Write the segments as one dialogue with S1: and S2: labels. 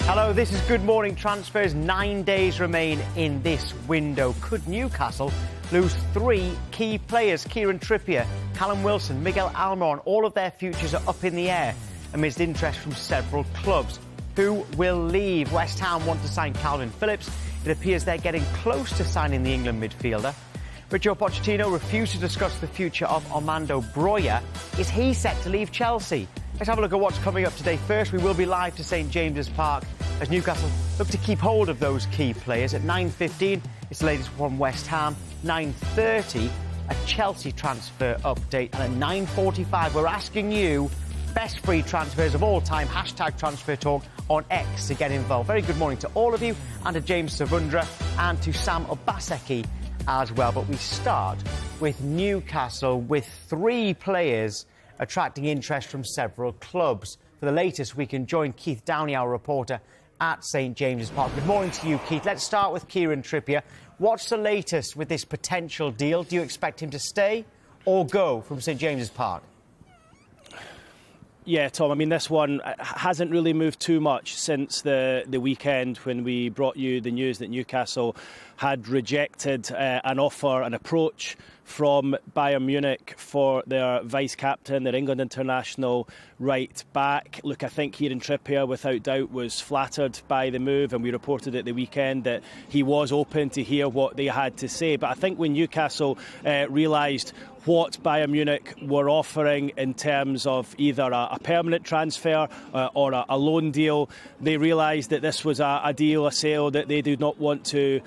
S1: Hello, this is Good Morning Transfers. 9 days remain in this window. Could Newcastle lose three key players? Kieran Trippier, Callum Wilson, Miguel Almiron, all of their futures are up in the air amidst interest from several clubs. Who will leave? West Ham want to sign Calvin Phillips. It appears they're getting close to signing the England midfielder. Mauricio Pochettino refused to discuss the future of Armando Broja. Is he set to leave Chelsea? Let's have a look at what's coming up today. First, we will be live to St James's Park as Newcastle look to keep hold of those key players. At 9:15, it's the latest from West Ham. 9:30, a Chelsea transfer update. And at 9:45, we're asking you, best free transfers of all time, hashtag transfer talk on X to get involved. Very good morning to all of you, and to James Savundra and to Sam Obaseki as well. But we start with Newcastle, with three players attracting interest from several clubs. For the latest, we can join Keith Downey, our reporter at St James's Park. Good morning to you, Keith. Let's start with Kieran Trippier. What's the latest with this potential deal? Do you expect him to stay or go from St James's Park?
S2: Yeah, Tom, I mean, this one hasn't really moved too much since the weekend when we brought you the news that Newcastle had rejected an offer, an approach from Bayern Munich for their vice-captain, their England international right back. Look, I think Kieran Trippier, without doubt, was flattered by the move, and we reported at the weekend that he was open to hear what they had to say. But I think when Newcastle realised what Bayern Munich were offering in terms of either a permanent transfer or a loan deal, they realised that this was a deal, a sale that they did not want to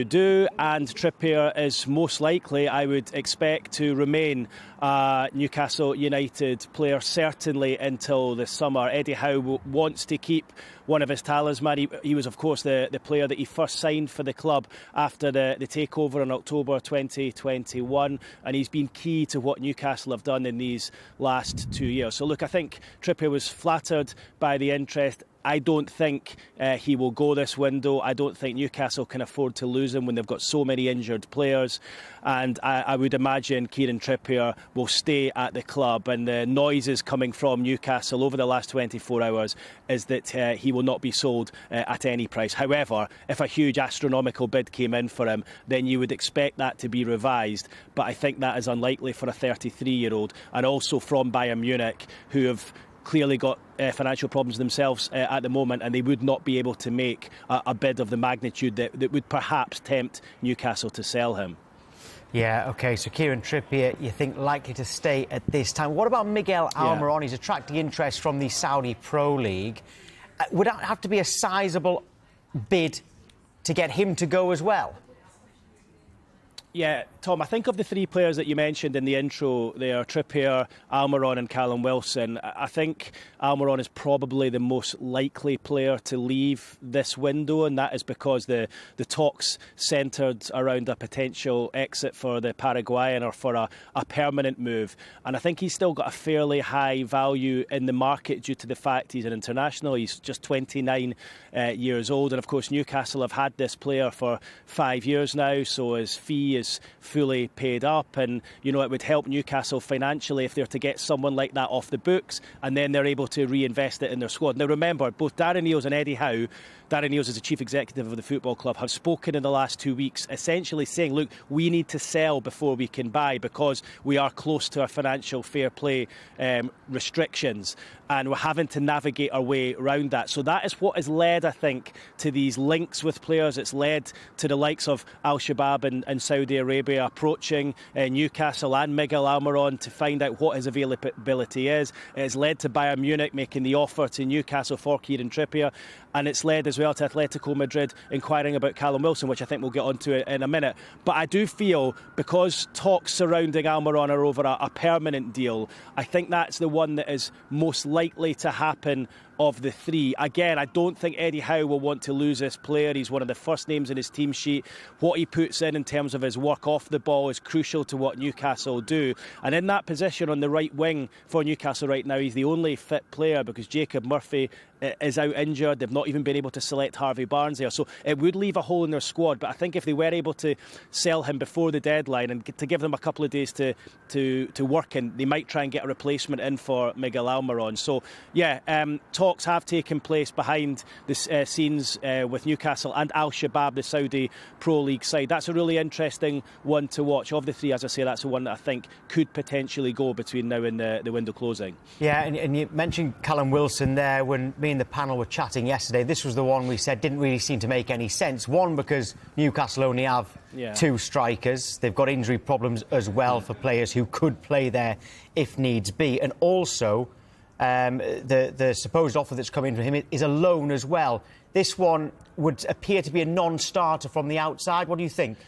S2: do, and Trippier is most likely, I would expect, to remain a Newcastle United player certainly until the summer. Eddie Howe wants to keep one of his talisman. He was, of course, the player that he first signed for the club after the takeover in October 2021, and he's been key to what Newcastle have done in these last 2 years. So look, I think Trippier was flattered by the interest. I don't think he will go this window. I don't think Newcastle can afford to lose him when they've got so many injured players. And I would imagine Kieran Trippier will stay at the club. And the noises coming from Newcastle over the last 24 hours is that he will not be sold at any price. However, if a huge astronomical bid came in for him, then you would expect that to be revised. But I think that is unlikely for a 33-year-old. And also from Bayern Munich, who have clearly got financial problems themselves at the moment, and they would not be able to make a bid of the magnitude that would perhaps tempt Newcastle to sell him.
S1: Yeah, OK, so Kieran Trippier, you think, likely to stay at this time. What about Miguel Almiron? He's attracting interest from the Saudi Pro League. Would that have to be a sizable bid to get him to go as well?
S2: Yeah, Tom, I think of the three players that you mentioned in the intro there, Trippier, Almiron and Callum Wilson, I think Almiron is probably the most likely player to leave this window, and that is because the talks centred around a potential exit for the Paraguayan or for a permanent move. And I think he's still got a fairly high value in the market due to the fact he's an international. He's just 29 years old. And of course, Newcastle have had this player for 5 years now, so his fee is fully paid up, and you know, it would help Newcastle financially if they're to get someone like that off the books, and then they're able to reinvest it in their squad. Now remember, both Darren Eales and Eddie Howe, Darren Eales is the chief executive of the football club, have spoken in the last 2 weeks essentially saying, look, we need to sell before we can buy because we are close to our financial fair play restrictions, and we're having to navigate our way around that. So that is what has led, I think, to these links with players. It's led to the likes of Al-Shabaab and Saudi Arabia approaching Newcastle and Miguel Almiron to find out what his availability is. It's led to Bayern Munich making the offer to Newcastle for Kieran Trippier, and it's led as well to Atletico Madrid inquiring about Callum Wilson, which I think we'll get onto in a minute. But I do feel, because talks surrounding Almiron are over a permanent deal, I think that's the one that is most likely to happen of the three. Again, I don't think Eddie Howe will want to lose this player. He's one of the first names in his team sheet. What he puts in terms of his work off the ball is crucial to what Newcastle do. And in that position on the right wing for Newcastle right now, he's the only fit player because Jacob Murphy is out injured. They've not even been able to select Harvey Barnes there. So it would leave a hole in their squad. But I think if they were able to sell him before the deadline and to give them a couple of days to work in, they might try and get a replacement in for Miguel Almiron. So, yeah, Tom, talks have taken place behind the scenes with Newcastle and Al Shabab, the Saudi Pro League side. That's a really interesting one to watch. Of the three, as I say, that's the one that I think could potentially go between now and the window closing. Yeah,
S1: and you mentioned Callum Wilson there when me and the panel were chatting yesterday. This was the one we said didn't really seem to make any sense. One, because Newcastle only have two strikers. They've got injury problems as well for players who could play there if needs be. And also, the supposed offer that's come in for him is a loan as well. This one would appear to be a non-starter from the outside. What do you think?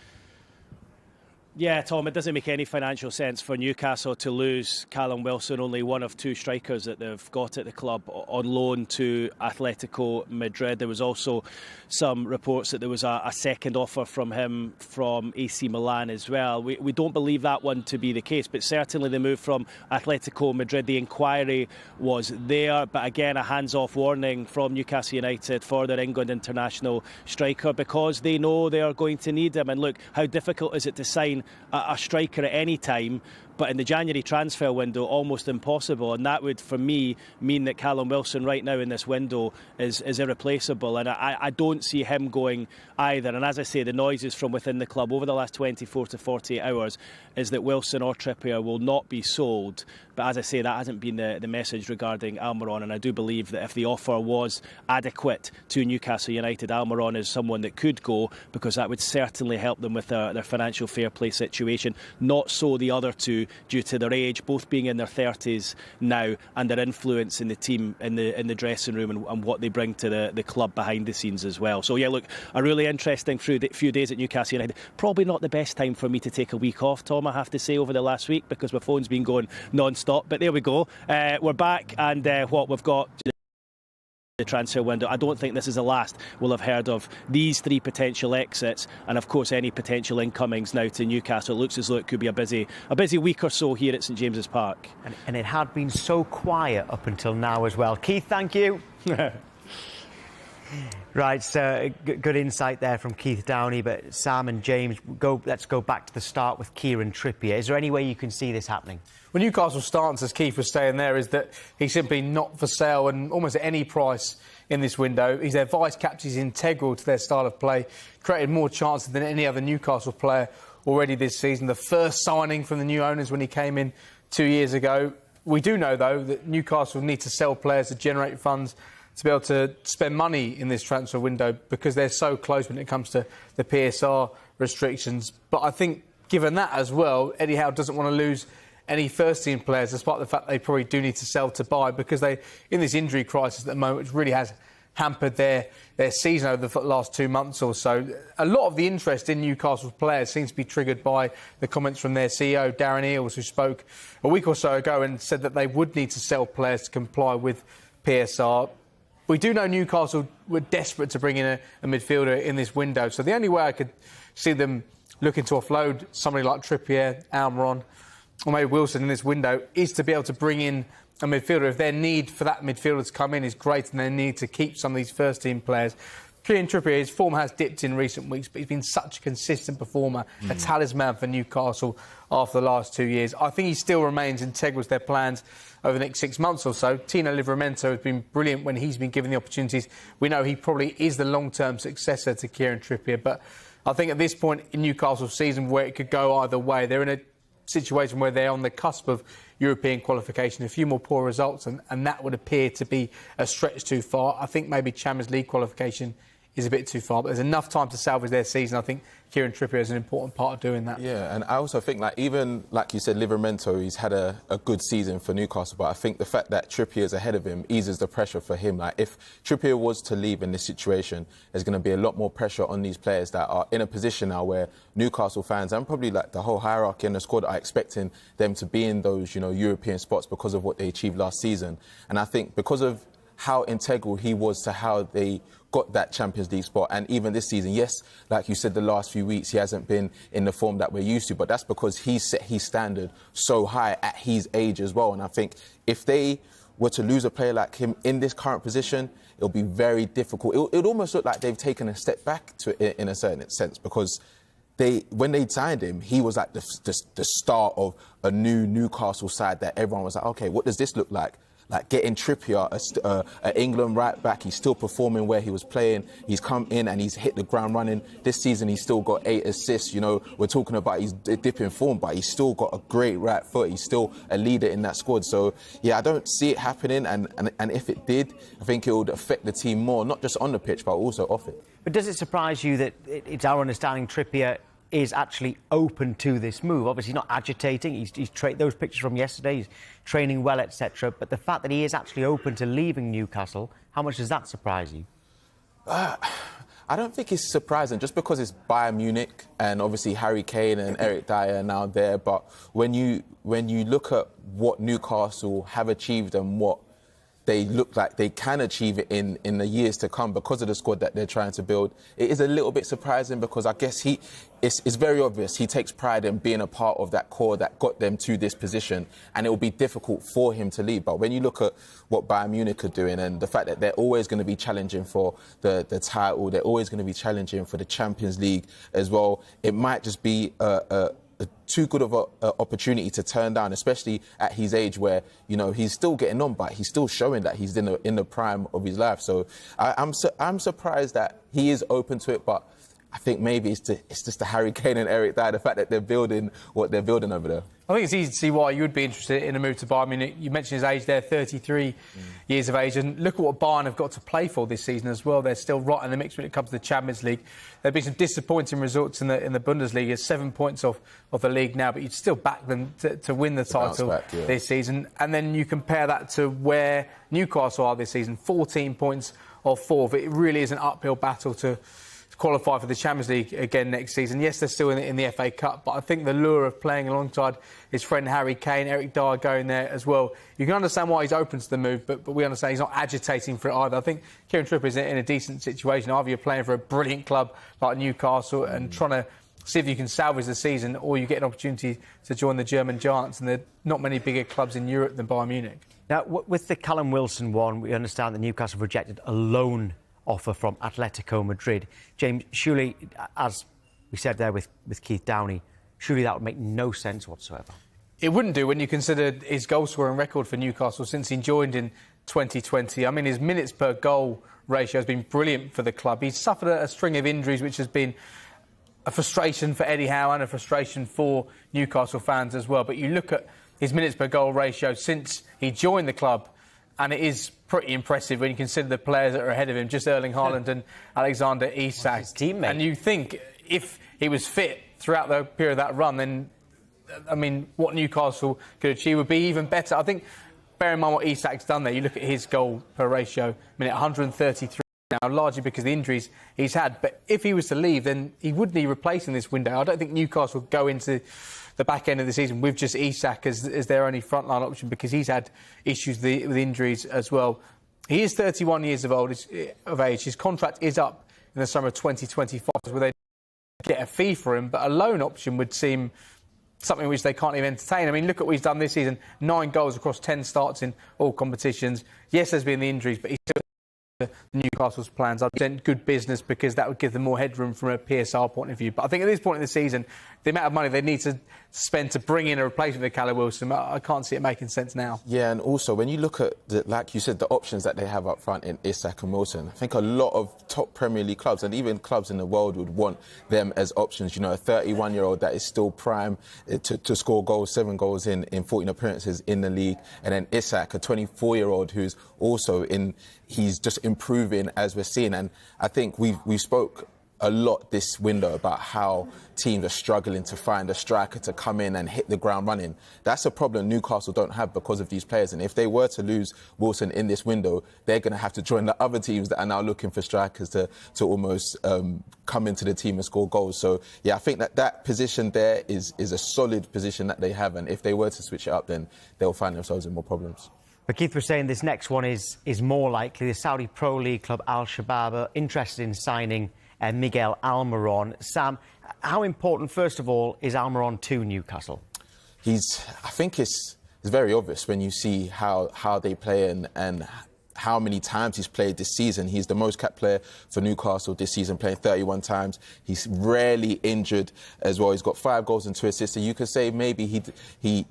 S2: Yeah, Tom, it doesn't make any financial sense for Newcastle to lose Callum Wilson, only one of two strikers that they've got at the club, on loan to Atletico Madrid. There was also some reports that there was a second offer from him from AC Milan as well. We don't believe that one to be the case, but certainly the move from Atletico Madrid, the inquiry was there, but again a hands-off warning from Newcastle United for their England international striker, because they know they are going to need him. And look, how difficult is it to sign a striker at any time, but in the January transfer window, almost impossible. And that would, for me, mean that Callum Wilson right now in this window is irreplaceable. And I don't see him going either. And as I say, the noises from within the club over the last 24 to 48 hours is that Wilson or Trippier will not be sold. But as I say, that hasn't been the message regarding Almiron. And I do believe that if the offer was adequate to Newcastle United, Almiron is someone that could go, because that would certainly help them with their financial fair play situation. Not so the other two, due to their age, both being in their 30s now, and their influence in the team, in the dressing room, and what they bring to the club behind the scenes as well. So yeah, look, a really interesting few days at Newcastle United. Probably not the best time for me to take a week off, Tom, I have to say, over the last week, because my phone's been going non-stop. But there we go. We're back, and we've got the transfer window. I don't think this is the last we'll have heard of these three potential exits, and of course any potential incomings now to Newcastle. It looks as though it could be a busy week or so here at St James's Park.
S1: And it had been so quiet up until now as well. Keith, thank you. Right, so good insight there from Keith Downey. But Sam and James, let's go back to the start with Kieran Trippier. Is there any way you can see this happening?
S3: Well, Newcastle's stance, as Keith was saying there, is that he's simply not for sale, and almost at any price in this window. He's their vice-captain, he's integral to their style of play, created more chances than any other Newcastle player already this season. The first signing from the new owners when he came in 2 years ago. We do know, though, that Newcastle need to sell players to generate funds to be able to spend money in this transfer window, because they're so close when it comes to the PSR restrictions. But I think, given that as well, Eddie Howe doesn't want to lose any first-team players, despite the fact they probably do need to sell to buy, because they, in this injury crisis at the moment, which really has hampered their season over the last 2 months or so. A lot of the interest in Newcastle's players seems to be triggered by the comments from their CEO, Darren Eales, who spoke a week or so ago and said that they would need to sell players to comply with PSR. We do know Newcastle were desperate to bring in a midfielder in this window, so the only way I could see them looking to offload somebody like Trippier, Almiron, or maybe Wilson in this window is to be able to bring in a midfielder. If their need for that midfielder to come in is great and they need to keep some of these first-team players. Kieran Trippier, his form has dipped in recent weeks, but he's been such a consistent performer, a talisman for Newcastle after the last 2 years. I think he still remains integral to their plans over the next 6 months or so. Tino Livramento has been brilliant when he's been given the opportunities. We know he probably is the long-term successor to Kieran Trippier, but I think at this point in Newcastle's season, where it could go either way, they're in a situation where they're on the cusp of European qualification, a few more poor results, and that would appear to be a stretch too far. I think maybe Champions League qualification is a bit too far, but there's enough time to salvage their season. I think Kieran Trippier is an important part of doing that.
S4: Yeah, and I also think, like, even, like you said, Livramento, he's had a good season for Newcastle, but I think the fact that Trippier is ahead of him eases the pressure for him. Like, if Trippier was to leave in this situation, there's going to be a lot more pressure on these players that are in a position now where Newcastle fans, and probably like the whole hierarchy in the squad, are expecting them to be in those, European spots because of what they achieved last season. And I think because of how integral he was to how they got that Champions League spot, and even this season, yes, like you said, the last few weeks he hasn't been in the form that we're used to, but that's because he set his standard so high at his age as well. And I think if they were to lose a player like him in this current position, it'll be very difficult. It almost look like they've taken a step back in a certain sense, because when they signed him, he was like the start of a new Newcastle side that everyone was like, okay, what does this look like? like getting Trippier, an England right back. He's still performing where he was playing. He's come in and he's hit the ground running. This season, he's still got 8 assists. You know, we're talking about he's dipping form, but he's still got a great right foot. He's still a leader in that squad. So, yeah, I don't see it happening. And if it did, I think it would affect the team more, not just on the pitch, but also off it.
S1: But does it surprise you that it's our understanding Trippier is actually open to this move? Obviously not agitating. He's those pictures from yesterday, he's training well, etc. But the fact that he is actually open to leaving Newcastle, how much does that surprise you?
S4: I don't think it's surprising, just because it's Bayern Munich and obviously Harry Kane and Eric Dyer are now there. But when you look at what Newcastle have achieved and what they look like they can achieve it in the years to come because of the squad that they're trying to build, it is a little bit surprising, because I guess it's very obvious he takes pride in being a part of that core that got them to this position, and it will be difficult for him to leave. But when you look at what Bayern Munich are doing and the fact that they're always going to be challenging for the title, they're always going to be challenging for the Champions League as well, it might just be too good of an opportunity to turn down, especially at his age, where, you know, he's still getting on, but he's still showing that he's in the prime of his life. So I'm surprised that he is open to it, but I think maybe it's just the Harry Kane and Eric Dyer, the fact that they're building what they're building over there.
S3: I think it's easy to see why you would be interested in a move to Bayern Munich. You mentioned his age there, 33 years of age, and look at what Bayern have got to play for this season as well. They're still right in the mix when it comes to the Champions League. There have been some disappointing results in the Bundesliga, 7 points off the league now, but you'd still back them to win the title this season. And then you compare that to where Newcastle are this season, 14 points off 4. It really is an uphill battle to qualify for the Champions League again next season. Yes, they're still in the FA Cup, but I think the lure of playing alongside his friend Harry Kane, Eric Dyer going there as well, you can understand why he's open to the move, but we understand he's not agitating for it either. I think Kieran Trippier is in a decent situation. Either you're playing for a brilliant club like Newcastle and trying to see if you can salvage the season, or you get an opportunity to join the German giants, and there are not many bigger clubs in Europe than Bayern Munich.
S1: Now, with the Callum Wilson one, we understand that Newcastle rejected a loan offer from Atletico Madrid. James, surely, as we said there with Keith Downey, surely that would make no sense whatsoever.
S3: It wouldn't do when you consider his goal-scoring record for Newcastle since he joined in 2020. I mean, his minutes per goal ratio has been brilliant for the club. He's suffered a string of injuries, which has been a frustration for Eddie Howe and a frustration for Newcastle fans as well. But you look at his minutes per goal ratio since he joined the club, and it is pretty impressive when you consider the players that are ahead of him, just Erling Haaland and Alexander Isak.
S1: His teammate.
S3: And you think if he was fit throughout the period of that run, then, I mean, what Newcastle could achieve would be even better. I think, bear in mind what Isak's done there, you look at his goal per ratio, I mean, at 133 now, largely because of the injuries he's had. But if he was to leave, then he wouldn't be replacing this window. I don't think Newcastle would go into the back end of the season with just Isak as their only frontline option, because he's had issues with injuries as well. He is 31 years of age. His contract is up in the summer of 2025, where they get a fee for him, but a loan option would seem something which they can't even entertain. I mean, look at what he's done this season. 9 goals across 10 starts in all competitions. Yes, there's been the injuries, but he's still Newcastle's plans. I'd present good business, because that would give them more headroom from a PSR point of view. But I think at this point in the season, the amount of money they need to spend to bring in a replacement for Callum Wilson, I can't see it making sense now.
S4: Yeah, and also when you look at, like you said, the options that they have up front in Isak and Wilson, I think a lot of top Premier League clubs and even clubs in the world would want them as options. You know, a 31-year-old that is still prime to score goals, 7 goals in 14 appearances in the league, and then Isak, a 24-year-old who's also he's just improving as we're seeing. And I think we spoke a lot this window about how teams are struggling to find a striker to come in and hit the ground running. That's a problem Newcastle don't have because of these players. And if they were to lose Wilson in this window, they're going to have to join the other teams that are now looking for strikers to almost come into the team and score goals. So, yeah, I think that position there is a solid position that they have. And if they were to switch it up, then they'll find themselves in more problems.
S1: But Keith was saying this next one is more likely. The Saudi Pro League club Al Shabab are interested in signing Miguel Almiron. Sam, how important, first of all, is Almiron to Newcastle?
S4: I think it's very obvious when you see how they play and how many times he's played this season. He's the most capped player for Newcastle this season, playing 31 times. He's rarely injured as well. He's got 5 goals and 2 assists. So you could say maybe he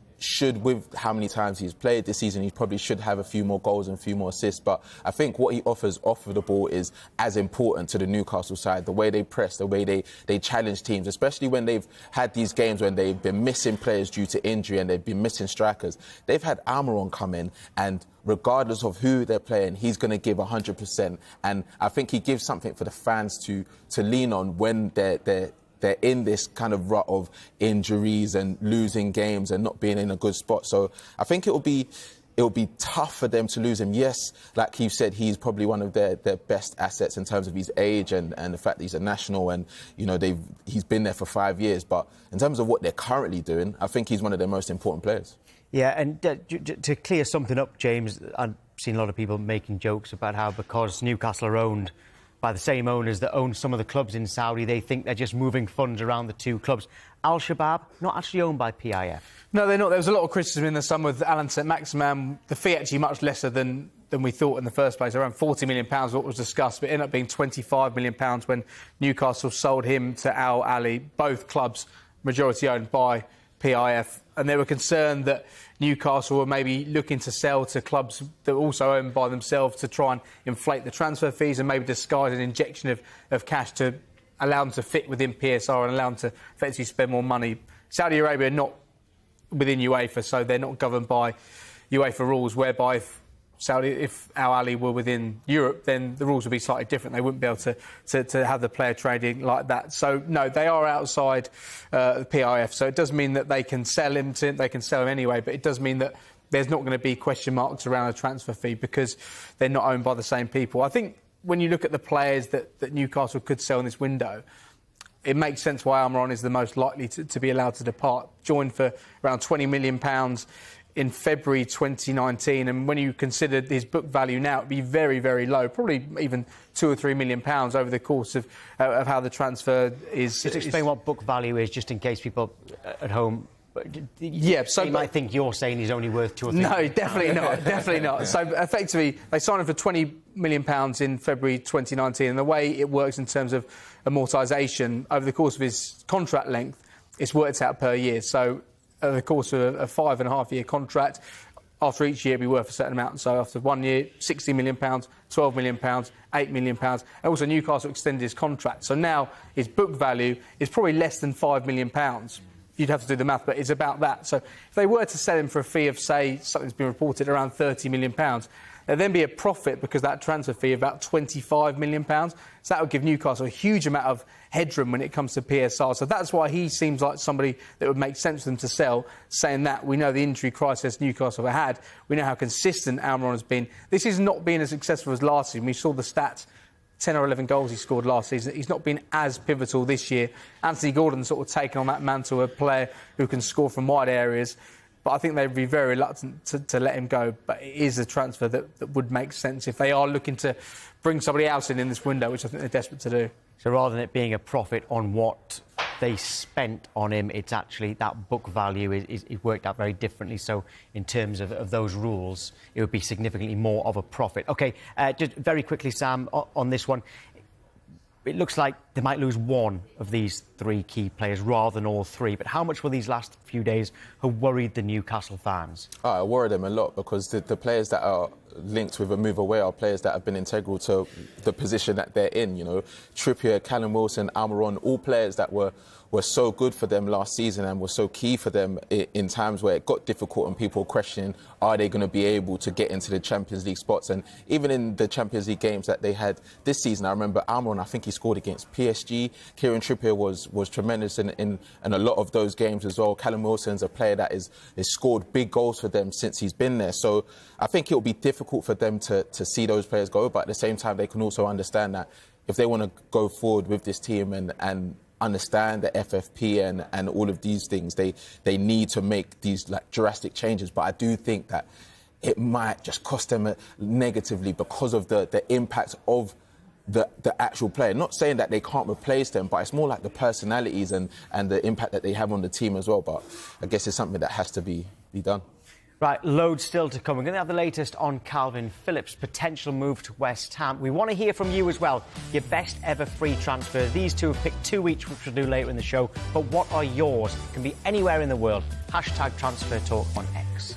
S4: with how many times he's played this season, he probably should have a few more goals and a few more assists. But I think what he offers off of the ball is as important to the Newcastle side. The way they press, the way they challenge teams, especially when they've had these games when they've been missing players due to injury and they've been missing strikers. They've had Almiron come in, and regardless of who they're playing, he's going to give 100%. And I think he gives something for the fans to lean on when they're in this kind of rut of injuries and losing games and not being in a good spot. So I think it'll be tough for them to lose him. Yes, like you said, he's probably one of their best assets in terms of his age and the fact that he's a national and, you know, he's been there for 5 years. But in terms of what they're currently doing, I think he's one of their most important players.
S1: Yeah, and to clear something up, James, I've seen a lot of people making jokes about how because Newcastle are owned by the same owners that own some of the clubs in Saudi, they think they're just moving funds around the two clubs. Al-Shabaab, not actually owned by PIF.
S3: No, they're not. There was a lot of criticism in the summer with Alan St-Maximin. The fee actually much lesser than we thought in the first place. Around £40 million what was discussed, but it ended up being £25 million when Newcastle sold him to Al Ali, both clubs majority owned by PIF. And they were concerned that Newcastle were maybe looking to sell to clubs that were also owned by themselves to try and inflate the transfer fees and maybe disguise an injection of cash to allow them to fit within PSR and allow them to effectively spend more money. Saudi Arabia are not within UEFA, so they're not governed by UEFA rules, whereby if Al Ali were within Europe, then the rules would be slightly different. They wouldn't be able to have the player trading like that. So, no, they are outside the PIF. So it does mean that they can sell him anyway, but it does mean that there's not going to be question marks around a transfer fee because they're not owned by the same people. I think when you look at the players that Newcastle could sell in this window, it makes sense why Almiron is the most likely to be allowed to depart. Joined for around £20 million in February 2019, and when you consider his book value now, it'd be very, very low, probably even £2 or £3 million over the course of how the transfer is.
S1: Just explain what book value is, just in case people at home.
S3: Yeah, so
S1: they might think you're saying he's only worth £2 or £3 million.
S3: No, definitely not. Definitely not. So effectively, they signed him for £20 million in February 2019, and the way it works in terms of amortisation over the course of his contract length, it's worked out per year. So over the course of a 5.5-year contract, after each year it'd be worth a certain amount. So after 1 year, £60 million, £12 million, £8 million. And also Newcastle extended his contract. So now his book value is probably less than £5 million. You'd have to do the math, but it's about that. So if they were to sell him for a fee of, say, something's been reported around £30 million, there'd then be a profit because that transfer fee of about £25 million. So that would give Newcastle a huge amount of headroom when it comes to PSR. So that's why he seems like somebody that would make sense for them to sell, saying that we know the injury crisis Newcastle have had. We know how consistent Almiron has been. This has not been as successful as last season. We saw the stats. 10 or 11 goals he scored last season. He's not been as pivotal this year. Anthony Gordon's sort of taken on that mantle, a player who can score from wide areas. But I think they'd be very reluctant to let him go. But it is a transfer that would make sense if they are looking to bring somebody else in this window, which I think they're desperate to do.
S1: So rather than it being a profit on what they spent on him, it's actually that book value is worked out very differently. So in terms of those rules, it would be significantly more of a profit. OK, just very quickly, Sam, on this one. It looks like they might lose one of these three key players rather than all three. But how much will these last few days have worried the Newcastle fans?
S4: I worry them a lot because the players that are linked with a move away are players that have been integral to the position that they're in. You know, Trippier, Callum Wilson, Almiron, all players that were so good for them last season and were so key for them in times where it got difficult and people questioning, are they going to be able to get into the Champions League spots? And even in the Champions League games that they had this season, I remember Almiron, I think he scored against PSG. Kieran Trippier was tremendous in a lot of those games as well. Callum Wilson's a player that has scored big goals for them since he's been there. So I think it will be difficult for them to see those players go, but at the same time, they can also understand that if they want to go forward with this team and understand the FFP and all of these things, they need to make these drastic changes. But I do think that it might just cost them negatively because of the impact of the actual player. Not saying that they can't replace them, but it's more like the personalities and the impact that they have on the team as well. But I guess it's something that has to be done.
S1: Right, loads still to come. We're going to have the latest on Calvin Phillips' potential move to West Ham. We want to hear from you as well. Your best ever free transfer. These two have picked two each, which we'll do later in the show. But what are yours? Can be anywhere in the world. Hashtag Transfer Talk on X.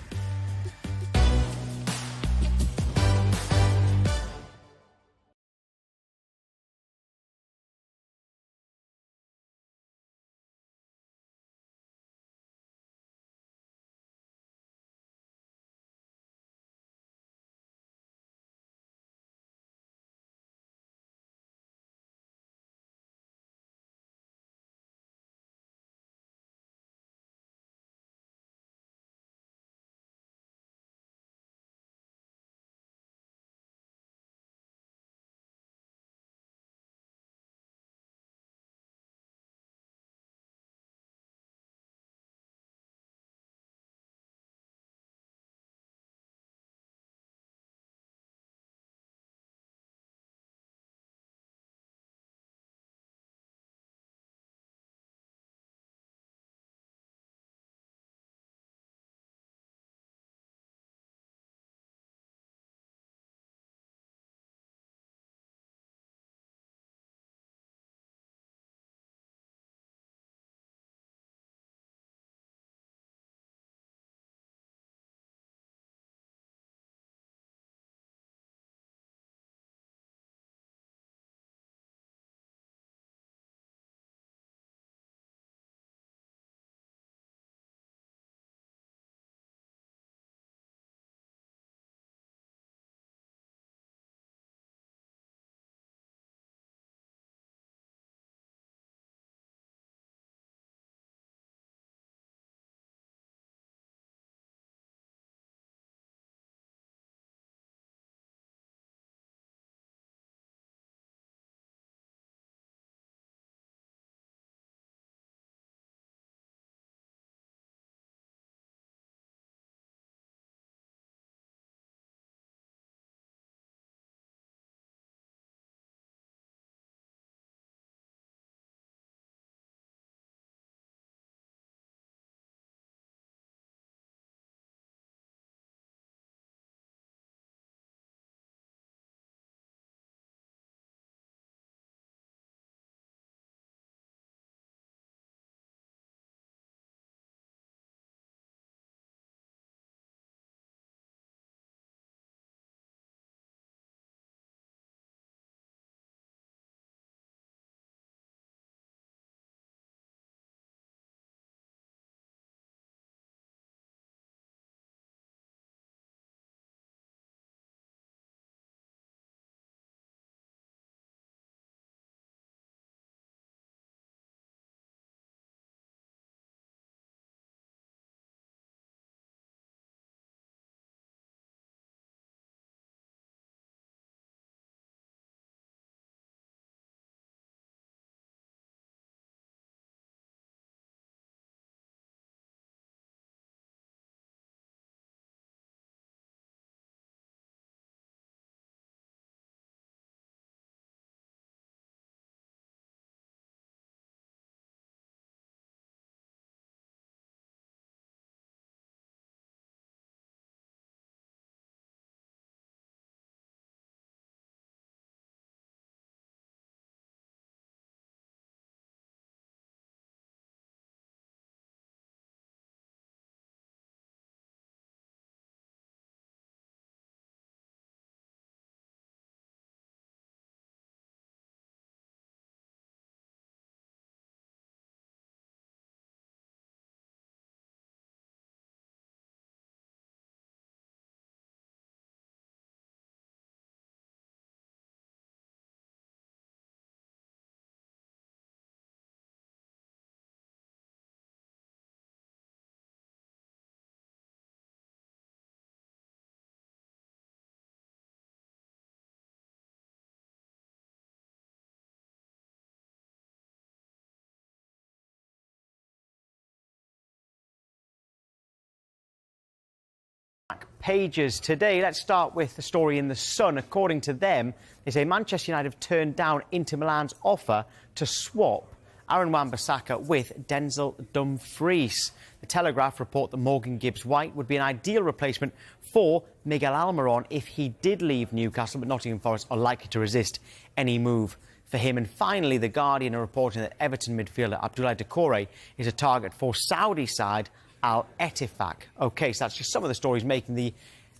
S1: Pages today. Let's start with the story in The Sun. According to them, they say Manchester United have turned down Inter Milan's offer to swap Aaron Wan-Bissaka with Denzel Dumfries. The Telegraph report that Morgan Gibbs-White would be an ideal replacement for Miguel Almiron if he did leave Newcastle, but Nottingham Forest are likely to resist any move for him. And finally, The Guardian are reporting that Everton midfielder Abdoulaye Doucouré is a target for Saudi side Al Ettifaq. OK, so that's just some of the stories making the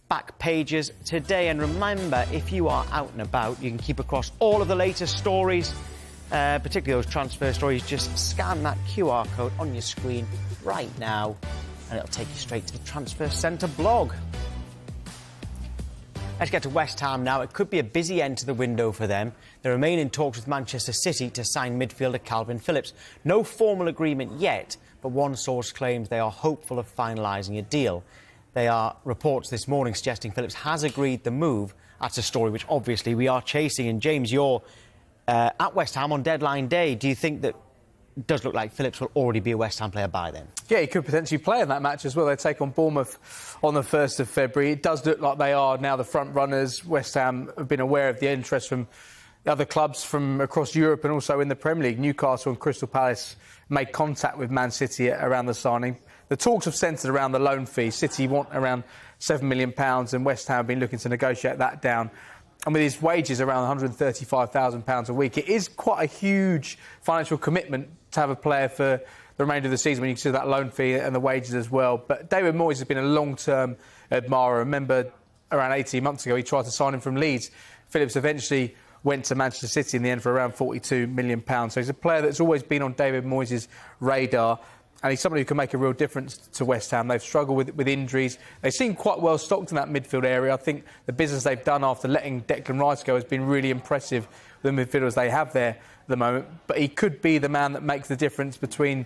S1: back pages today. And remember, if you are out and about, you can keep across all of the latest stories, particularly those transfer stories. Just scan that QR code on your screen right now and it'll take you straight to the Transfer Centre blog. Let's get to West Ham now. It could be a busy end to the window for them. They remain in talks with Manchester City to sign midfielder Calvin Phillips. No formal agreement yet, but one source claims they are hopeful of finalising a deal. There are reports this morning suggesting Phillips has agreed the move. That's a story which obviously we are chasing. And James, you're at West Ham on deadline day. Do you think that it does look like Phillips will already be a West Ham player by then?
S3: Yeah, he could potentially play in that match as well. They take on Bournemouth on the 1st of February. It does look like they are now the front runners. West Ham have been aware of the interest from other clubs from across Europe and also in the Premier League. Newcastle and Crystal Palace made contact with Man City around the signing. The talks have centred around the loan fee. City want around £7 million and West Ham have been looking to negotiate that down. And with his wages around £135,000 a week, it is quite a huge financial commitment to have a player for the remainder of the season when you consider that loan fee and the wages as well. But David Moyes has been a long-term admirer. Remember, around 18 months ago, he tried to sign him from Leeds. Phillips eventually went to Manchester City in the end for around £42 million. So he's a player that's always been on David Moyes' radar. And he's somebody who can make a real difference to West Ham. They've struggled with injuries. They seem quite well stocked in that midfield area. I think the business they've done after letting Declan Rice go has been really impressive with the midfielders they have there at the moment. But he could be the man that makes the difference between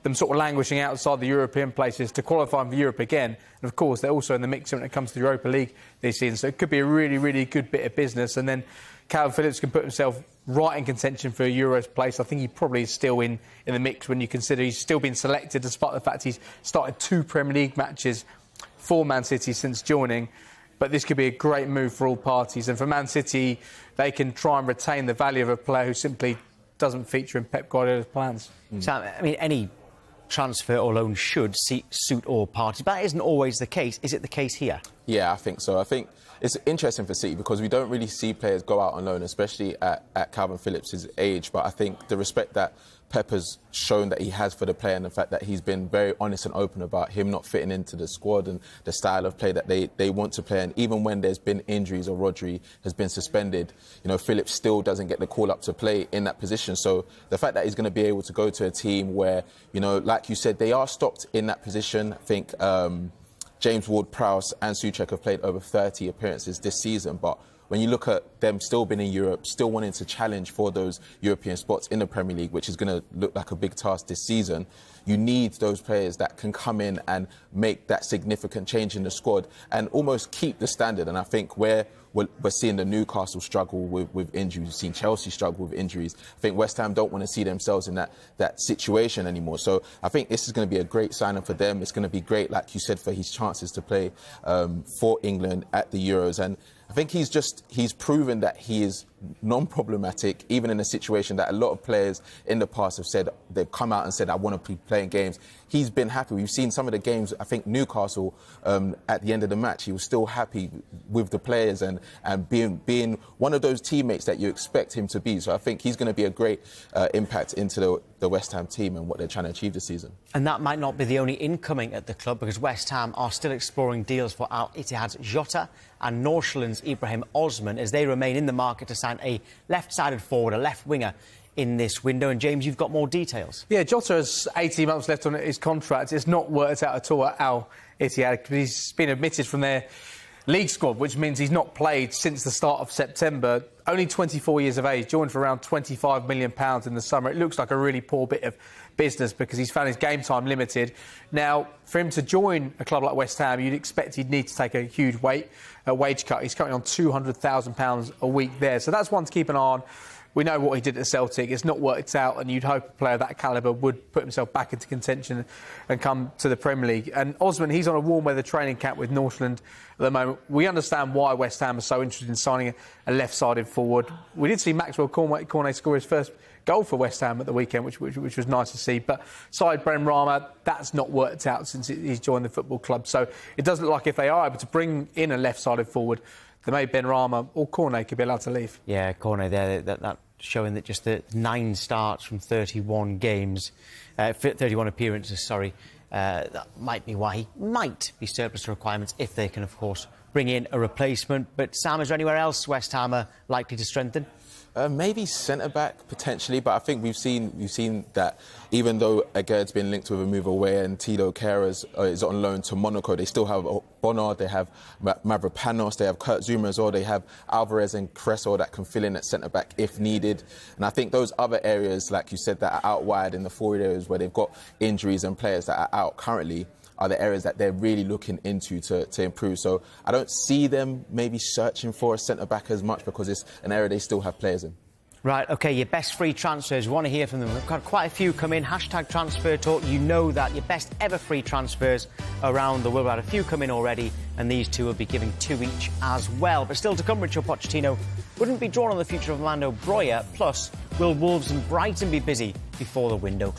S3: them sort of languishing outside the European places to qualifying for Europe again. And, of course, they're also in the mix when it comes to the Europa League this season. So it could be a really, really good bit of business. And then Calvin Phillips can put himself right in contention for a Euros place. I think he probably is still in the mix when you consider he's still been selected despite the fact he's started 2 Premier League matches for Man City since joining. But this could be a great move for all parties. And for Man City, they can try and retain the value of a player who simply doesn't feature in Pep Guardiola's plans.
S1: Sam, I mean, any transfer or loan should suit all parties, but that isn't always the case. Is it the case here?
S4: Yeah, I think so. I think it's interesting for City because we don't really see players go out on loan, especially at Calvin Phillips' age. But I think the respect that Pep has shown that he has for the player and the fact that he's been very honest and open about him not fitting into the squad and the style of play that they want to play. And even when there's been injuries or Rodri has been suspended, you know, Phillips still doesn't get the call up to play in that position. So the fact that he's going to be able to go to a team where, you know, like you said, they are stocked in that position. I think James Ward-Prowse and Souček have played over 30 appearances this season, but when you look at them still being in Europe, still wanting to challenge for those European spots in the Premier League, which is going to look like a big task this season, you need those players that can come in and make that significant change in the squad and almost keep the standard. And I think where we're seeing the Newcastle struggle with injuries, we've seen Chelsea struggle with injuries. I think West Ham don't want to see themselves in that situation anymore. So I think this is going to be a great signing for them. It's going to be great, like you said, for his chances to play for England at the Euros. And I think he's proven that he is non-problematic, even in a situation that a lot of players in the past have said, they've come out and said, I want to be playing games. He's been happy. We've seen some of the games, I think Newcastle, at the end of the match, he was still happy with the players and being one of those teammates that you expect him to be. So I think he's going to be a great impact into the West Ham team and what they're trying to achieve this season.
S1: And that might not be the only incoming at the club, because West Ham are still exploring deals for Al Ittihad's Jota and Nordsjælland's Ibrahim Osman as they remain in the market to sign a left-sided forward, a left winger, in this window. And James, you've got more details. Yeah,
S3: Jota has 18 months left on his contract. It's not worked out at all at Al Ittihad. He's been omitted from their league squad, which means he's not played since the start of September. Only 24 years of age, joined for around £25 million in the summer. It looks like a really poor bit of business because he's found his game time limited. Now, for him to join a club like West Ham, you'd expect he'd need to take a huge wage cut. He's currently on £200,000 a week there. So that's one to keep an eye on. we know what he did at Celtic. It's not worked out, and you'd hope a player of that calibre would put himself back into contention and come to the Premier League. And Osman, he's on a warm weather training camp with Northland at the moment. We understand why West Ham are so interested in signing a left-sided forward. We did see Maxwell Cornet score his first goal for West Ham at the weekend, which was nice to see. But side Bren Rama, that's not worked out since he's joined the football club. So it does look like if they are able to bring in a left-sided forward, then maybe Ben Rama or Cornet could be allowed to leave.
S1: Yeah, Cornet there, that showing that just the 9 starts from 31 games, 31 appearances, sorry. That might be why he might be surplus to requirements if they can, of course, bring in a replacement. But Sam, is there anywhere else West Ham are likely to strengthen?
S4: Maybe centre-back, potentially, but I think we've seen that even though Agard's been linked with a move away and Tito Kehrer is on loan to Monaco, they still have Bonner, they have Mavropanos, they have Kurt Zouma as well, they have Alvarez and Crespo that can fill in at centre-back if needed. And I think those other areas, like you said, that are out wide in the forward areas where they've got injuries and players that are out currently, are the areas that they're really looking into to improve. So I don't see them maybe searching for a centre-back as much because it's an area they still have players in.
S1: Right, OK, your best free transfers. We want to hear from them. We've got quite a few come in. Hashtag transfer talk. You know that. Your best ever free transfers around the world. We've had a few come in already, and these two will be giving 2 each as well. But still to come, Richard Pochettino wouldn't be drawn on the future of Orlando Breuer. Plus, will Wolves and Brighton be busy before the window?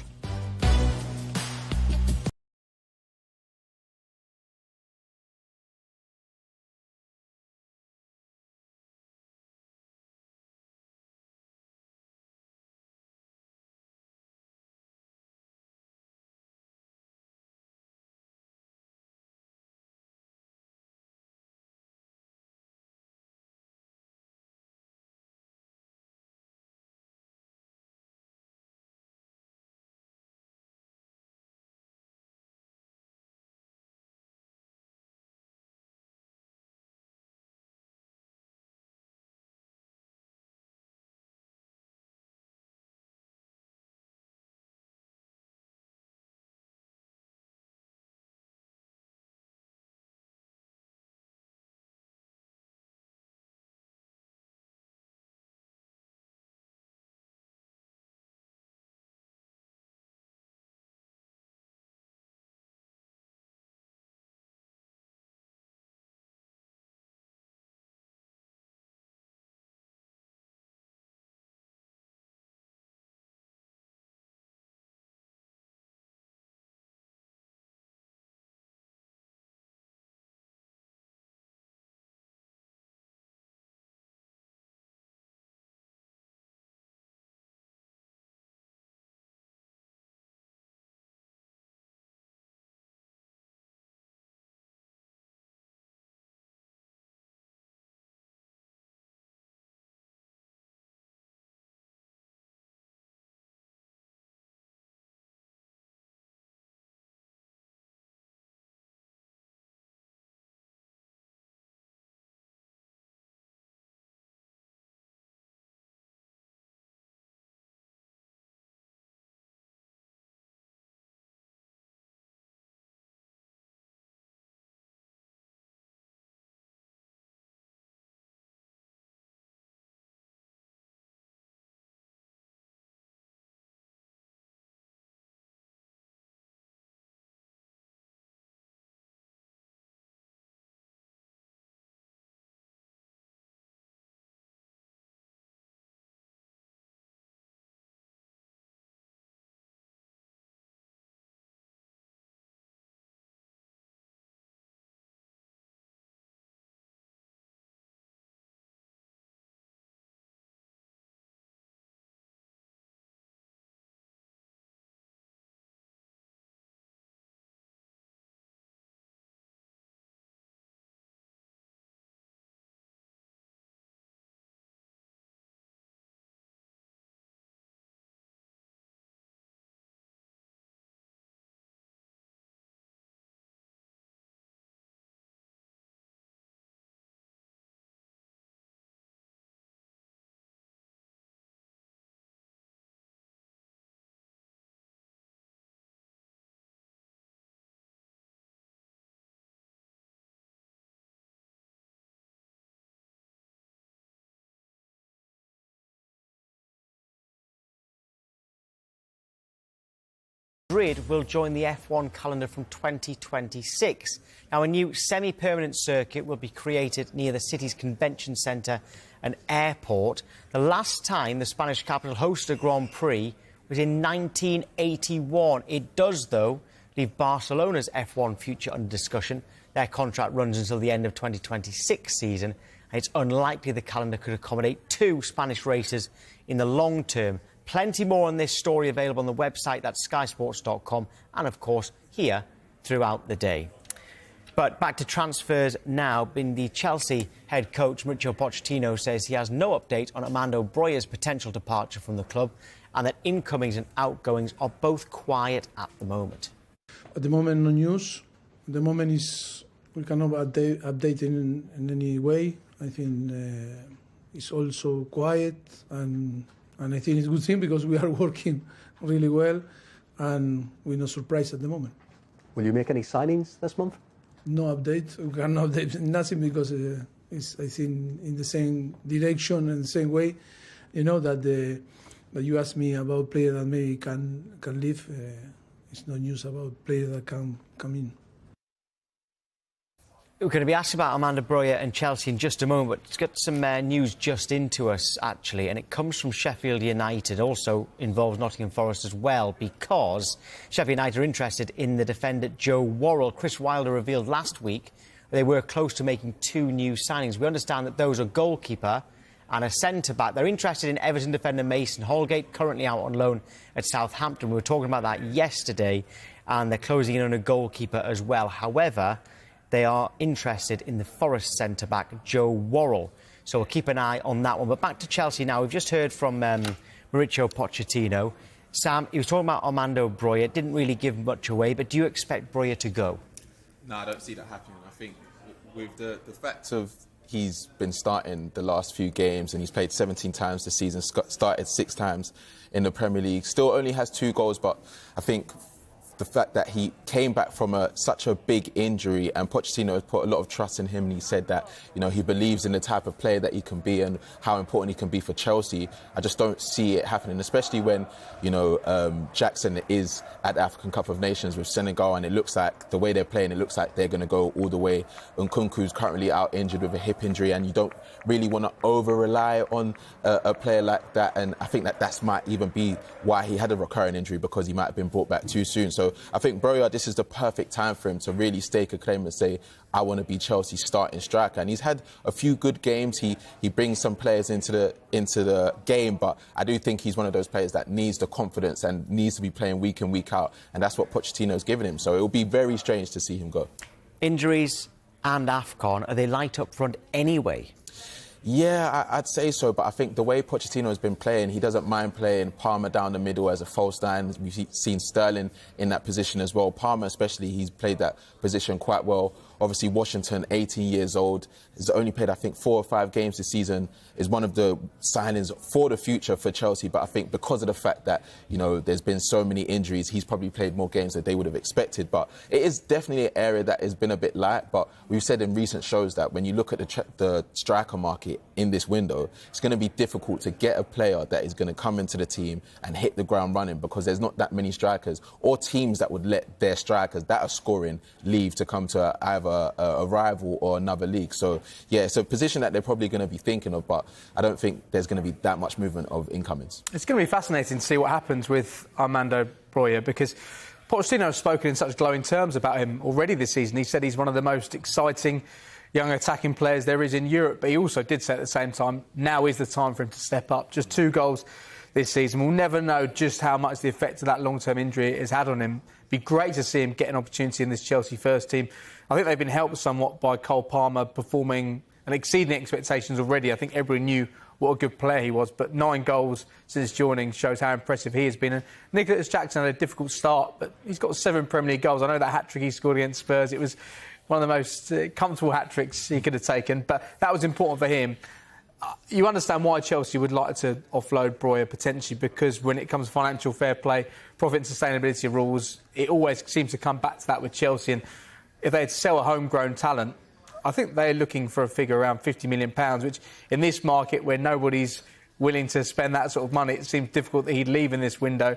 S1: Madrid will join the F1 calendar from 2026. Now, a new semi-permanent circuit will be created near the city's convention centre and airport. The last time the Spanish capital hosted a Grand Prix was in 1981. It does, though, leave Barcelona's F1 future under discussion. Their contract runs until the end of 2026 season, and it's unlikely the calendar could accommodate 2 Spanish races in the long term. Plenty more on this story available on the website, that's skysports.com, and of course here throughout the day. But back to transfers now. The Chelsea head coach Mauricio Pochettino says he has no update on Armando Broja's potential departure from the club, and that incomings and outgoings are both quiet at the moment.
S5: At the moment, no news. At the moment we cannot update in any way. I think it's also quiet, and I think it's a good thing because we are working really well, and we're not surprised at the moment.
S6: Will you make any signings this month?
S5: No update. We cannot update nothing because it's, I think, in the same direction and the same way. You know that you asked me about players that maybe can leave. It's no news about players that can come in.
S1: We're going to be asked about Armando Broja and Chelsea in just a moment, but it's got some news just into us, actually, and it comes from Sheffield United, also involves Nottingham Forest as well, because Sheffield United are interested in the defender Joe Worrell. Chris Wilder revealed last week they were close to making 2 new signings. We understand that those are goalkeeper and a centre-back. They're interested in Everton defender Mason Holgate, currently out on loan at Southampton. We were talking about that yesterday, and they're closing in on a goalkeeper as well. However, they are interested in the Forest centre-back, Joe Worrell. So we'll keep an eye on that one. But back to Chelsea now. We've just heard from Mauricio Pochettino. Sam, he was talking about Armando Broja. Didn't really give much away, but do you expect Broja to go?
S4: No, I don't see that happening. I think with the fact of he's been starting the last few games and he's played 17 times this season, started 6 times in the Premier League, still only has 2 goals, but I think the fact that he came back from such a big injury, and Pochettino has put a lot of trust in him, and he said that, you know, he believes in the type of player that he can be and how important he can be for Chelsea. I just don't see it happening, especially when, you know, Jackson is at the African Cup of Nations with Senegal, and it looks like the way they're playing, it looks like they're going to go all the way. Nkunku's currently out injured with a hip injury, and you don't really want to over-rely on a player like that, and I think that might even be why he had a recurring injury, because he might have been brought back too soon. So I think Broja, this is the perfect time for him to really stake a claim and say, I want to be Chelsea's starting striker. And he's had a few good games. He brings some players into the game, but I do think he's one of those players that needs the confidence and needs to be playing week in, week out. And that's what Pochettino's given him. So it will be very strange to see him go. Injuries
S1: and AFCON, are they light up front anyway?
S4: Yeah, I'd say so, but I think the way Pochettino has been playing, he doesn't mind playing Palmer down the middle as a false nine. We've seen Sterling in that position as well. Palmer especially, he's played that position quite well. Obviously, Washington, 18 years old, has only played, I think, 4 or 5 games this season, is one of the signings for the future for Chelsea. But I think because of the fact that, you know, there's been so many injuries, he's probably played more games than they would have expected. But it is definitely an area that has been a bit light. But we've said in recent shows that when you look at the striker market in this window, it's going to be difficult to get a player that is going to come into the team and hit the ground running, because there's not that many strikers or teams that would let their strikers that are scoring leave to come to either a rival or another league. So, yeah, it's a position that they're probably going to be thinking of, but I don't think there's going to be that much movement of incomings.
S3: It's going to be fascinating to see what happens with Armando Broja, because Pochettino has spoken in such glowing terms about him already this season. He said he's one of the most exciting young attacking players there is in Europe, but he also did say at the same time, now is the time for him to step up. Just 2 goals this season. We'll never know just how much the effect of that long-term injury has had on him. It'd be great to see him get an opportunity in this Chelsea first team. I think they've been helped somewhat by Cole Palmer performing and exceeding expectations already. I think everybody knew what a good player he was, but 9 goals since joining shows how impressive he has been. And Nicholas Jackson had a difficult start, but he's got 7 Premier League goals. I know that hat-trick he scored against Spurs, it was one of the most comfortable hat-tricks he could have taken, but that was important for him. You understand why Chelsea would like to offload Broja potentially, because when it comes to financial fair play, profit and sustainability rules, it always seems to come back to that with Chelsea. And if they had to sell a homegrown talent, I think they're looking for a figure around £50 million, which in this market where nobody's willing to spend that sort of money, it seems difficult that he'd leave in this window.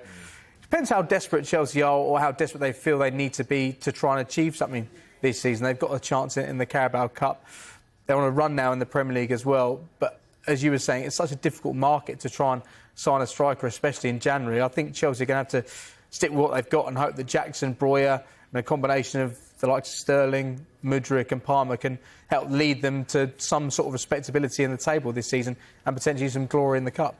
S3: Depends how desperate Chelsea are or how desperate they feel they need to be to try and achieve something this season. They've got a chance in the Carabao Cup. They're on a run now in the Premier League as well. But as you were saying, it's such a difficult market to try and sign a striker, especially in January. I think Chelsea are going to have to stick with what they've got and hope that Jackson, Breuer and a combination of the likes of Sterling, Mudryk and Palmer can help lead them to some sort of respectability in the table this season and potentially some glory in the Cup.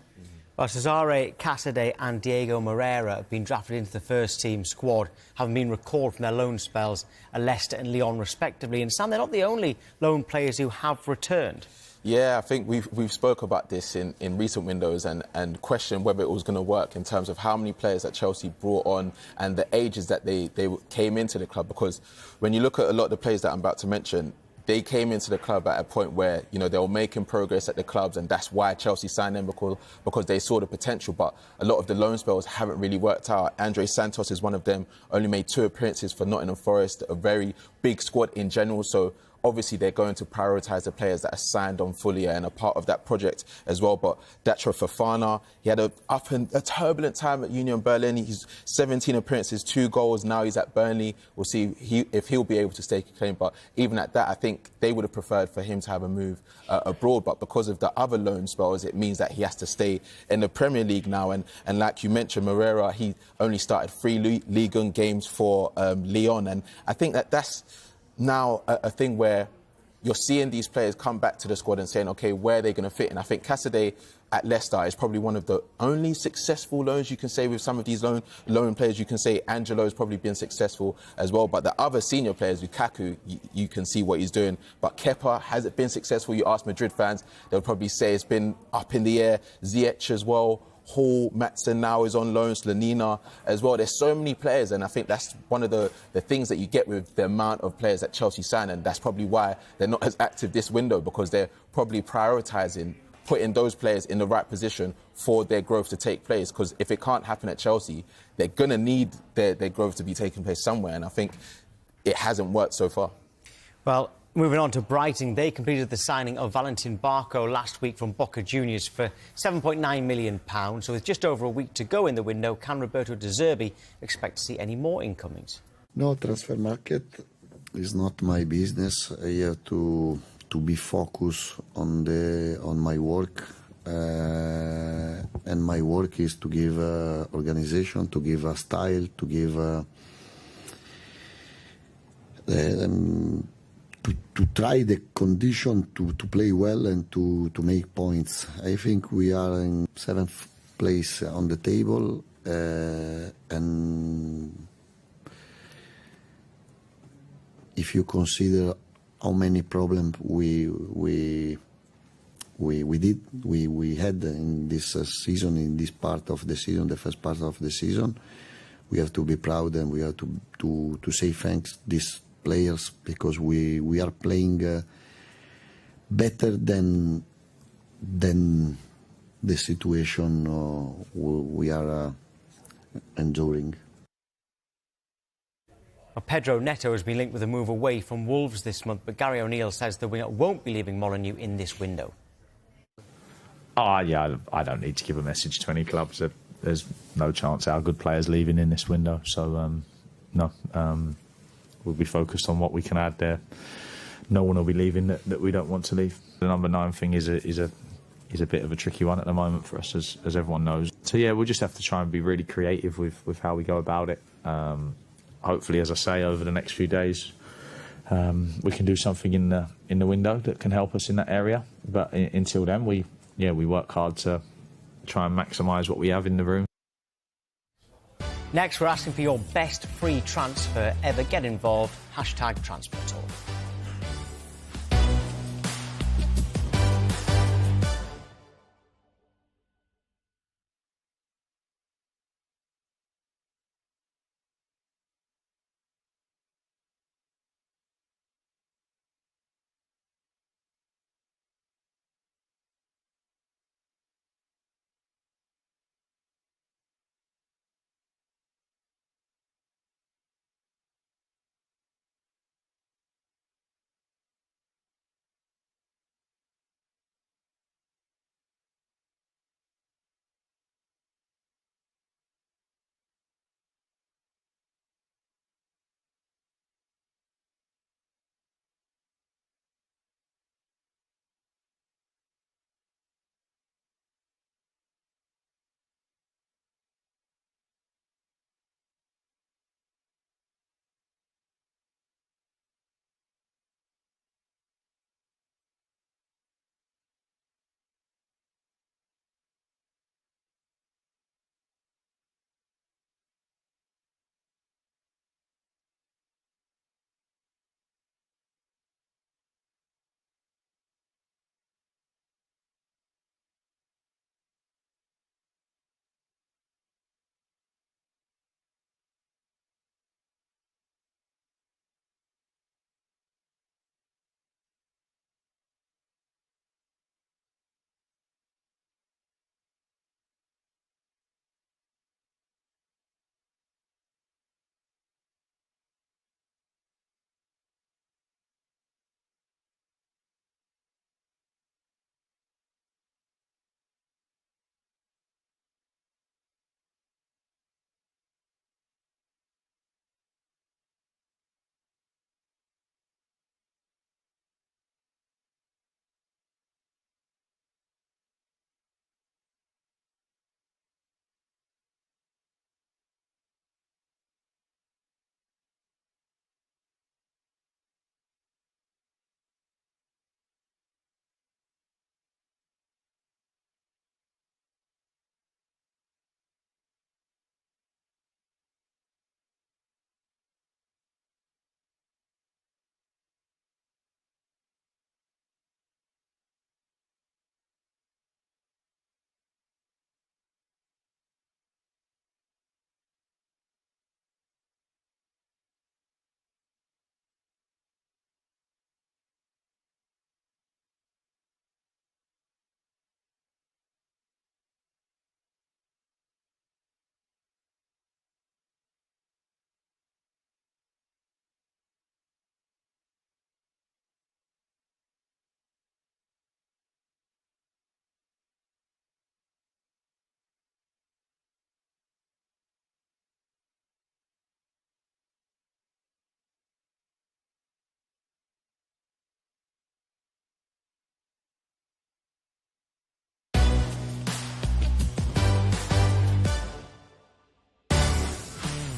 S1: Well, Cesare Casadei and Diego Moreira have been drafted into the first-team squad, having been recalled from their loan spells at Leicester and Lyon, respectively. And Sam, they're not the only loan players who have returned.
S4: Yeah, I think we've spoke about this in recent windows and questioned whether it was going to work in terms of how many players that Chelsea brought on and the ages that they came into the club. Because when you look at a lot of the players that I'm about to mention, they came into the club at a point where, you know, they were making progress at the clubs, and that's why Chelsea signed them, because they saw the potential. But a lot of the loan spells haven't really worked out. Andre Santos is one of them, only made 2 appearances for Nottingham Forest, a very big squad in general. So obviously, they're going to prioritise the players that are signed on fully and are part of that project as well. But Datro Fofana, he had a turbulent time at Union Berlin. He's 17 appearances, 2 goals. Now he's at Burnley. We'll see if he'll be able to stake a claim. But even at that, I think they would have preferred for him to have a move abroad. But because of the other loan spells, it means that he has to stay in the Premier League now. And like you mentioned, Moreira, he only started 3 Ligue 1 games for Lyon. And I think that's now a thing where you're seeing these players come back to the squad and saying, OK, where are they going to fit in? I think Casadei at Leicester is probably one of the only successful loans you can say with some of these loan players. You can say Angelo's probably been successful as well. But the other senior players, Lukaku, you can see what he's doing. But Kepa, has it been successful? You ask Madrid fans, they'll probably say it's been up in the air. Ziyech as well. Hall, Maatsen now is on loan, Slanina as well. There's so many players, and I think that's one of the things that you get with the amount of players that Chelsea sign, and that's probably why they're not as active this window, because they're probably prioritising putting those players in the right position for their growth to take place. Because if it can't happen at Chelsea, they're going to need their growth to be taking place somewhere, and I think it hasn't worked so far.
S1: Well, moving on to Brighton, they completed the signing of Valentin Barco last week from Boca Juniors for £7.9 million. So with just over a week to go in the window, can Roberto De Zerbi expect to see any more incomings?
S7: No, transfer market is not my business. I have to be focused on my work. And my work is to give organization, to give a style, to give to try the condition to play well and to make points. I think we are in 7th place on the table, and if you consider how many problems we had in this season, in this part of the season, the first part of the season, we have to be proud, and we have to say thanks these players, because we are playing better than the situation we are enduring.
S1: Well, Pedro Neto has been linked with a move away from Wolves this month, but Gary O'Neill says the winger won't be leaving Molineux in this window.
S8: Yeah, I don't need to give a message to any clubs. There's no chance our good players leaving in this window. So, no. We'll be focused on what we can add there. No one will be leaving that we don't want to leave. The number 9 thing is a bit of a tricky one at the moment for us, as everyone knows. So yeah, we'll just have to try and be really creative with how we go about it. Hopefully, as I say, over the next few days, we can do something in the window that can help us in that area. But until then, we work hard to try and maximise what we have in the room.
S1: Next, we're asking for your best free transfer ever. Get involved. #TransferTalk.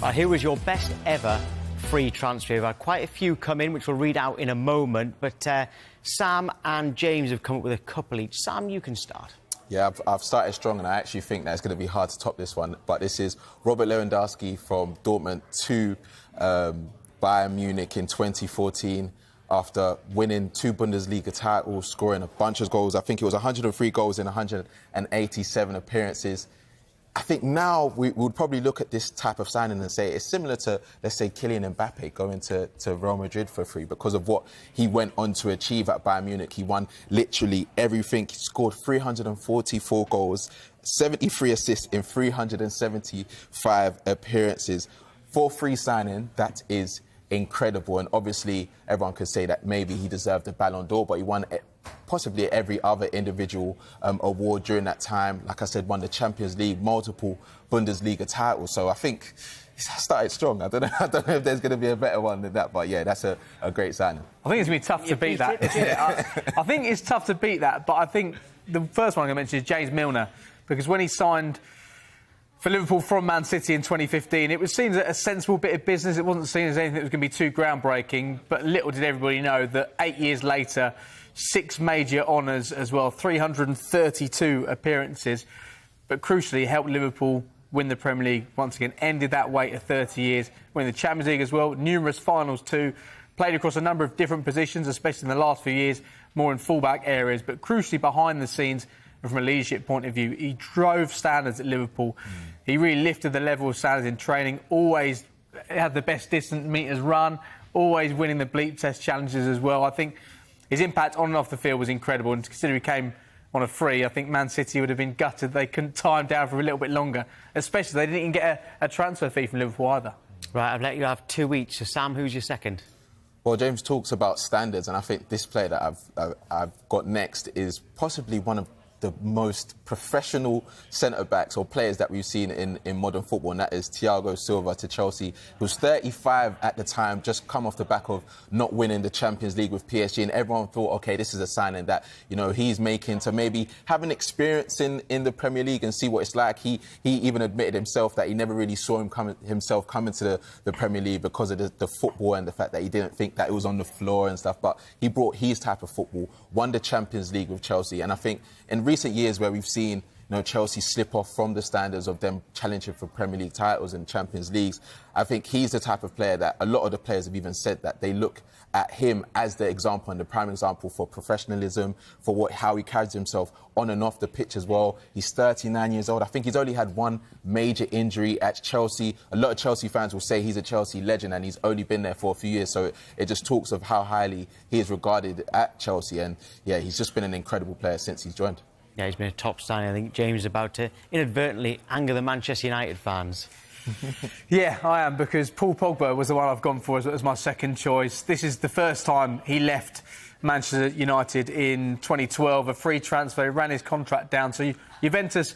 S1: Who was your best ever free transfer? We've had quite a few come in, which we'll read out in a moment. But Sam and James have come up with a couple each. Sam, you can start.
S4: Yeah, I've started strong, and I actually think that it's going to be hard to top this one. But this is Robert Lewandowski from Dortmund to Bayern Munich in 2014. After winning 2 Bundesliga titles, scoring a bunch of goals. I think it was 103 goals in 187 appearances. I think now we would probably look at this type of signing and say it's similar to, let's say, Kylian Mbappe going to Real Madrid for free because of what he went on to achieve at Bayern Munich. He won literally everything. He scored 344 goals, 73 assists in 375 appearances. For free signing, that is incredible. And obviously, everyone could say that maybe he deserved the Ballon d'Or, but he won possibly every other individual award during that time. Like I said, won the Champions League, multiple Bundesliga titles. So I think it started strong. I don't know if there's going to be a better one than that, but yeah, that's a great signing.
S3: I think it's going to be tough to beat that. I think it's tough to beat that, but I think the first one I'm going to mention is James Milner, because when he signed for Liverpool from Man City in 2015, it was seen as a sensible bit of business. It wasn't seen as anything that was going to be too groundbreaking, but little did everybody know that 8 years later, 6 major honours as well, 332 appearances, but crucially helped Liverpool win the Premier League once again, ended that wait of 30 years, winning the Champions League as well, numerous finals too, played across a number of different positions, especially in the last few years, more in fullback areas, but crucially behind the scenes, from a leadership point of view, he drove standards at Liverpool. He really lifted the level of standards in training, always had the best distance metres run, always winning the bleep test challenges as well. I think his impact on and off the field was incredible, and considering he came on a free, I think Man City would have been gutted. They couldn't tie him down for a little bit longer, especially they didn't even get a transfer fee from Liverpool either.
S1: Right, I've let you have 2 each. So Sam, who's your second?
S4: Well, James talks about standards, and I think this player that I've got next is possibly one of the most professional centre-backs or players that we've seen in modern football, and that is Thiago Silva to Chelsea, who was 35 at the time, just come off the back of not winning the Champions League with PSG, and everyone thought, OK, this is a signing that, you know, he's making to maybe have an experience in the Premier League and see what it's like. He even admitted himself that he never really saw himself coming to the Premier League because of the football and the fact that he didn't think that it was on the floor and stuff, but he brought his type of football, won the Champions League with Chelsea, and I think in recent years where we've seen Chelsea slip off from the standards of them challenging for Premier League titles and Champions Leagues, I think he's the type of player that a lot of the players have even said that they look at him as the example and the prime example for professionalism, for how he carries himself on and off the pitch as well. He's 39 years old. I think he's only had one major injury at Chelsea. A lot of Chelsea fans will say he's a Chelsea legend and he's only been there for a few years, so it just talks of how highly he is regarded at Chelsea, and yeah, he's just been an incredible player since he's joined.
S1: Yeah, he's been a top signing. I think James is about to inadvertently anger the Manchester United fans.
S3: Yeah, I am, because Paul Pogba was the one I've gone for as my second choice. This is the first time he left Manchester United in 2012, a free transfer. He ran his contract down, so Juventus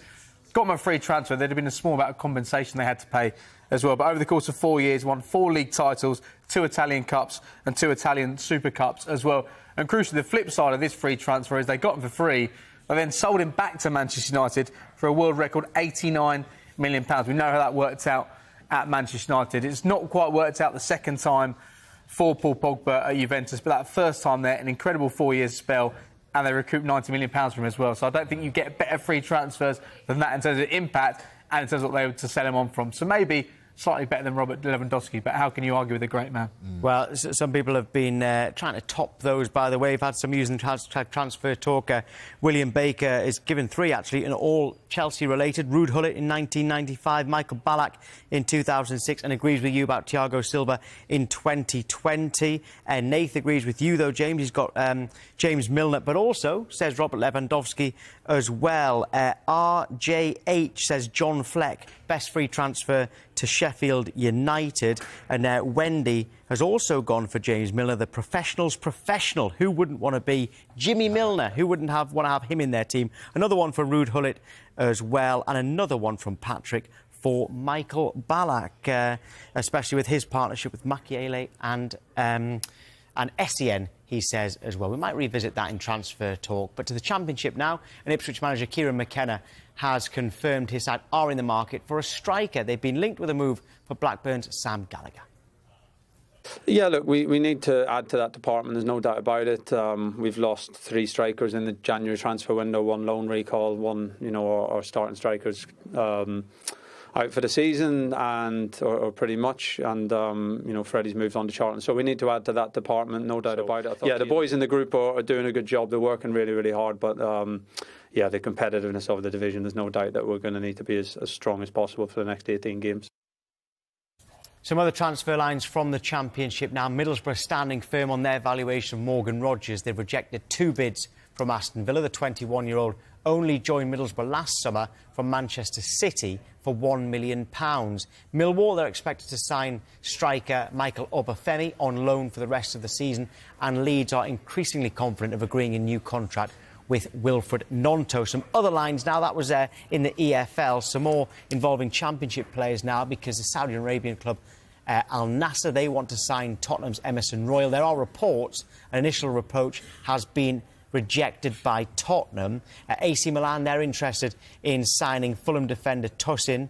S3: got him a free transfer. There'd have been a small amount of compensation they had to pay as well. But over the course of 4 years, won 4 league titles, 2 Italian Cups and 2 Italian Super Cups as well. And crucially, the flip side of this free transfer is they got him for free, and then sold him back to Manchester United for a world record £89 million. We know how that worked out at Manchester United. It's not quite worked out the second time for Paul Pogba at Juventus, but that first time there, an incredible 4 years spell, and they recouped £90 million from him as well. So I don't think you get better free transfers than that in terms of impact and in terms of what they were to sell him on from. So maybe slightly better than Robert Lewandowski, but how can you argue with a great man?
S1: Well, some people have been trying to top those, by the way. We've had some using transfer talk. William Baker is given 3, actually, and all Chelsea-related. Ruud Gullit in 1995, Michael Ballack in 2006, and agrees with you about Thiago Silva in 2020. Nath agrees with you, though, James. He's got James Milner, but also says Robert Lewandowski as well. RJH says John Fleck, best free transfer to Sheffield United. And Wendy has also gone for James Milner, the professional's professional. Who wouldn't want to be Jimmy Milner? Who wouldn't want to have him in their team? Another one for Ruud Gullit as well, and another one from Patrick for Michael Ballack, especially with his partnership with Makiele and Essien he says as well. We might revisit that in transfer talk. But to the Championship now, and Ipswich manager Kieran McKenna has confirmed his side are in the market for a striker. They've been linked with a move for Blackburn's Sam Gallagher.
S9: Yeah, look, we need to add to that department, there's no doubt about it. We've lost 3 strikers in the January transfer window, 1 loan recall, 1, our starting strikers out for the season, or pretty much, and Freddie's moved on to Charlton, so we need to add to that department, no doubt about it. Yeah, the boys in the group are doing a good job. They're working really, really hard, but the competitiveness of the division, there's no doubt that we're going to need to be as strong as possible for the next 18 games.
S1: Some other transfer lines from the Championship now. Middlesbrough standing firm on their valuation of Morgan Rogers. They've rejected 2 bids from Aston Villa. The 21-year-old only joined Middlesbrough last summer from Manchester City for £1 million. Millwall are expected to sign striker Michael Obafemi on loan for the rest of the season, and Leeds are increasingly confident of agreeing a new contract with Wilfred Gnonto. Some other lines now, that was in the EFL, some more involving Championship players now, because the Saudi Arabian club Al Nassr, they want to sign Tottenham's Emerson Royal. There are reports an initial approach has been rejected by Tottenham. AC Milan, they're interested in signing Fulham defender Tosin.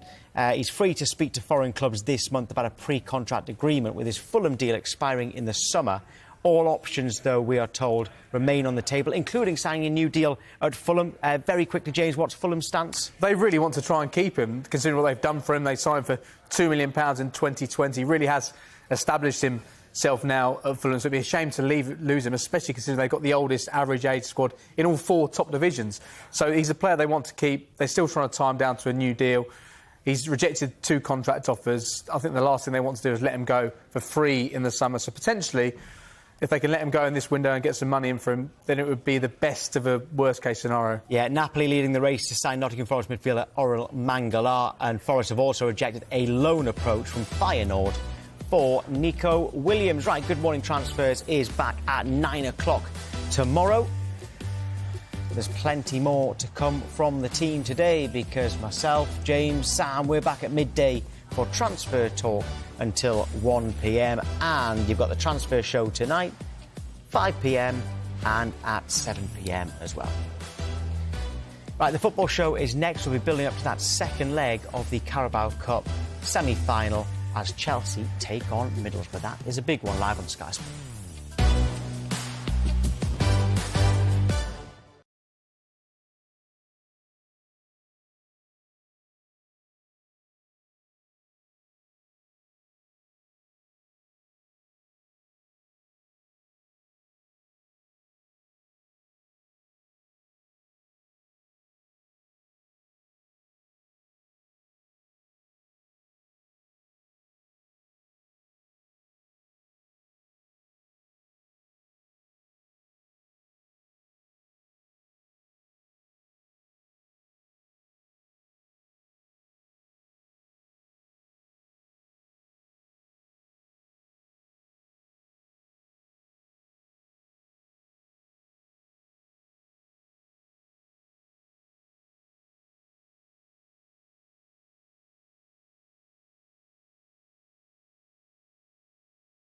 S1: He's free to speak to foreign clubs this month about a pre-contract agreement, with his Fulham deal expiring in the summer. All options, though, we are told, remain on the table, including signing a new deal at Fulham. Very quickly, James, what's Fulham's stance?
S3: They really want to try and keep him, considering what they've done for him. They signed for £2 million in 2020. He really has established himself now at Fulham, so it'd be a shame to lose him, especially considering they've got the oldest average age squad in all 4 top divisions. So he's a player they want to keep. They're still trying to tie him down to a new deal. He's rejected 2 contract offers. I think the last thing they want to do is let him go for free in the summer. So potentially, if they can let him go in this window and get some money in for him, then it would be the best of a worst-case scenario. Yeah,
S1: Napoli leading the race to sign Nottingham Forest midfielder Aurel Mangala, and Forest have also rejected a loan approach from Feyenoord for Nico Williams. Right, Good Morning Transfers is back at 9 o'clock tomorrow. There's plenty more to come from the team today, because myself, James, Sam, we're back at midday for Transfer Talk until 1 p.m. and you've got the Transfer Show tonight, 5 p.m. and at 7 p.m. as well. Right, the football show is next. We'll be building up to that second leg of the Carabao Cup semi-final as Chelsea take on Middlesbrough. That is a big one, live on Sky Sports.